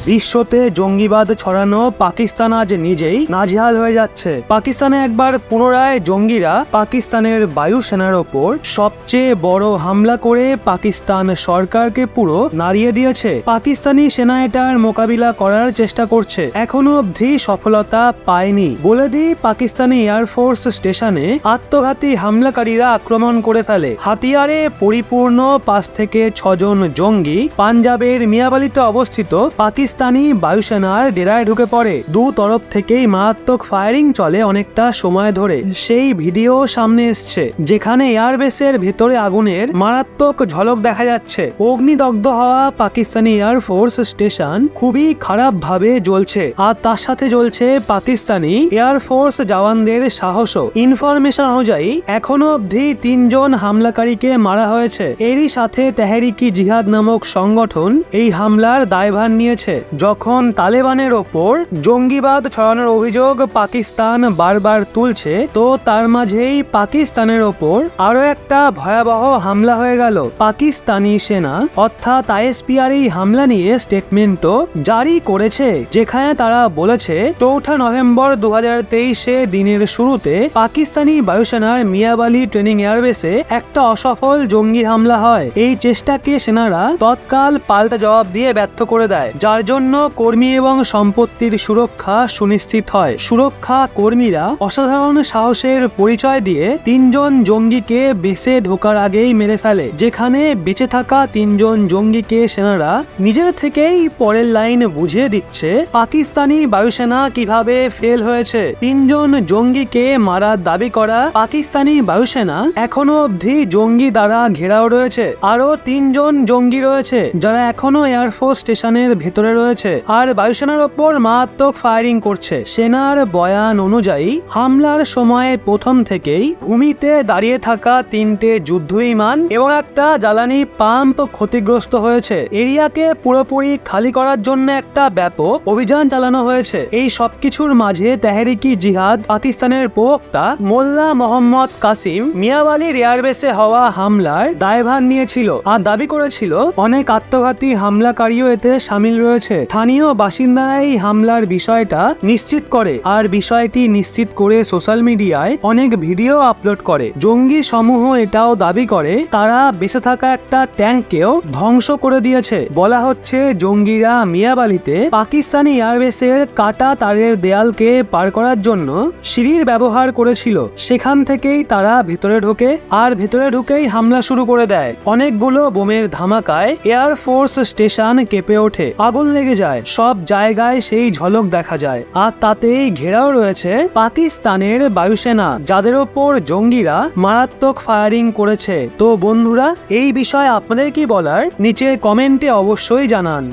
বিশ্বতে জঙ্গিবাদ ছড়ানো পাকিস্তান আজ নিজেই নাজেহাল হয়ে যাচ্ছে। পাকিস্তানে একবার পুনরায় জঙ্গিরা পাকিস্তানের বায়ুসেনার ওপর সবচেয়ে বড় হামলা করে পাকিস্তান সরকারকে পুরো নাড়িয়ে দিয়েছে। পাকিস্তানি সেনা এটার মোকাবিলা করার চেষ্টা করছে, এখনো অবধি সফলতা পায়নি। বলে দিই, পাকিস্তানি এয়ারফোর্স স্টেশনে আত্মঘাতী হামলাকারীরা আক্রমণ করে ফেলে। হাতিয়ারে পরিপূর্ণ 5 থেকে 6 জন জঙ্গি পাঞ্জাবের মিয়াবালিতে অবস্থিত পাকিস্তানি বায়ুসেনার ডেরায় ঢুকে পড়ে। দু তরফ থেকেই মারাত্মক ফায়ারিং চলে অনেকটা সময় ধরে। সেই ভিডিও সামনে এসছে যেখানে এয়ারবেসের ভেতরে আগুনের মারাত্মক ঝলক দেখা যাচ্ছে। অগ্নিদগ্ধ হওয়া পাকিস্তানি এয়ারফোর্স স্টেশন খুবই খারাপ ভাবে জ্বলছে, আর তার সাথে জ্বলছে পাকিস্তানি এয়ারফোর্স জওয়ানদের সাহস। ইনফরমেশন অনুযায়ী এখনো অবধি 3 জন হামলাকারীকে মারা হয়েছে। এরই সাথে তেহরিকি জিহাদ নামক সংগঠন এই হামলার দায়ভার নিয়েছে। যখন তালেবানের ওপর জঙ্গিবাদ ছড়ানোর অভিযোগ পাকিস্তান বারবার তুলছে, তো তার মাঝেই পাকিস্তানের ওপর আরো একটা ভয়াবহ হামলা হয়ে গেল। পাকিস্তানি সেনা অর্থাৎ আইএসপিআর এই হামলা নিয়ে স্টেটমেন্টও জারি করেছে, যেখানে তারা বলেছে 4 নভেম্বর 2023 দিনের শুরুতে পাকিস্তানি বায়ুসেনার মিয়াবালি ট্রেনিং এয়ারবেসে একটা অসফল জঙ্গি হামলা হয়। এই চেষ্টাকে সেনারা তৎকাল পাল্টা জবাব দিয়ে ব্যর্থ করে দেয়, যার জন্য কর্মী এবং সম্পত্তির সুরক্ষা সুনিশ্চিত হয়। সুরক্ষা কর্মীরা অসাধারণ সাহসের পরিচয় দিয়ে 3 জন জঙ্গিকে বেসে ঢোকার আগেই মেরে ফেলে, যেখানে বেঁচে থাকা 3 জন জঙ্গিকে সেনারা নিজের থেকেই পরের লাইন বুঝিয়ে দিচ্ছে পাকিস্তানি বায়ুসেনা কিভাবে ফেল হয়েছে। 3 জন জঙ্গিকে মারার দাবি করা পাকিস্তানি বায়ুসেনা এখনো অবধি জঙ্গি দ্বারা ঘেরাও রয়েছে। আরো 3 জন জঙ্গি রয়েছে যারা এখনো এয়ারফোর্স স্টেশনের ভেতরে রয়েছে আর বায়ুসেনার ওপর মারাত্মক ফায়ারিং করছে। সেনার বয়ান অনুযায়ী হামলার সময় প্রথম থেকেই ভূমিতে দাঁড়িয়ে থাকা 3টে যুদ্ধ বিমান এবং একটা জ্বালানি পাম্প ক্ষতিগ্রস্ত হয়েছে। এরিয়াকে পুরোপুরি খালি করার জন্য একটা ব্যাপক অভিযান চালানো হয়েছে। এই সবকিছুর মাঝে তেহরিকি জিহাদ পাকিস্তানের প্রবক্তা মোল্লা মোহাম্মদ কাসিম মিয়াবালির এয়ারবেসে হওয়া হামলার দায়ভার নিয়েছিল আর দাবি করেছিল অনেক আত্মঘাতী হামলাকারীও এতে সামিল রয়েছে। স্থানীয় বাসিন্দারা এই হামলার বিষয়টা নিশ্চিত করে আর বিষয়টি নিশ্চিত করে সোশ্যাল মিডিয়ায় অনেক ভিডিও আপলোড করে। জঙ্গি সমূহ এটাও দাবি করে তারা বেঁচে থাকা একটা ট্যাঙ্ককেও ধ্বংস করে দিয়েছে। বলা হচ্ছে জঙ্গিরা মিয়াবালিতে পাকিস্তানি এয়ারবেসের কাটা তারের দেয়ালকে পার করার জন্য সিঁড়ির ব্যবহার করেছিল। সেখান থেকেই তারা ভেতরে ঢোকে আর ভেতরে ঢুকেই হামলা শুরু করে দেয়। অনেকগুলো বোমের ধামাকায় এয়ারফোর্স স্টেশন কেঁপে ওঠে, আগুন লেগে যায়, সব জায়গায় সেই ঝলক দেখা যায়। আর তাতেই ঘেরাও রয়েছে পাকিস্তানের বায়ুসেনা, যাদের ওপর জঙ্গিরা মারাত্মক ফায়ারিং করেছে। তো বন্ধুরা, এই বিষয়ে আপনাদের কি বলার নিচে কমেন্টে অবশ্যই জানান।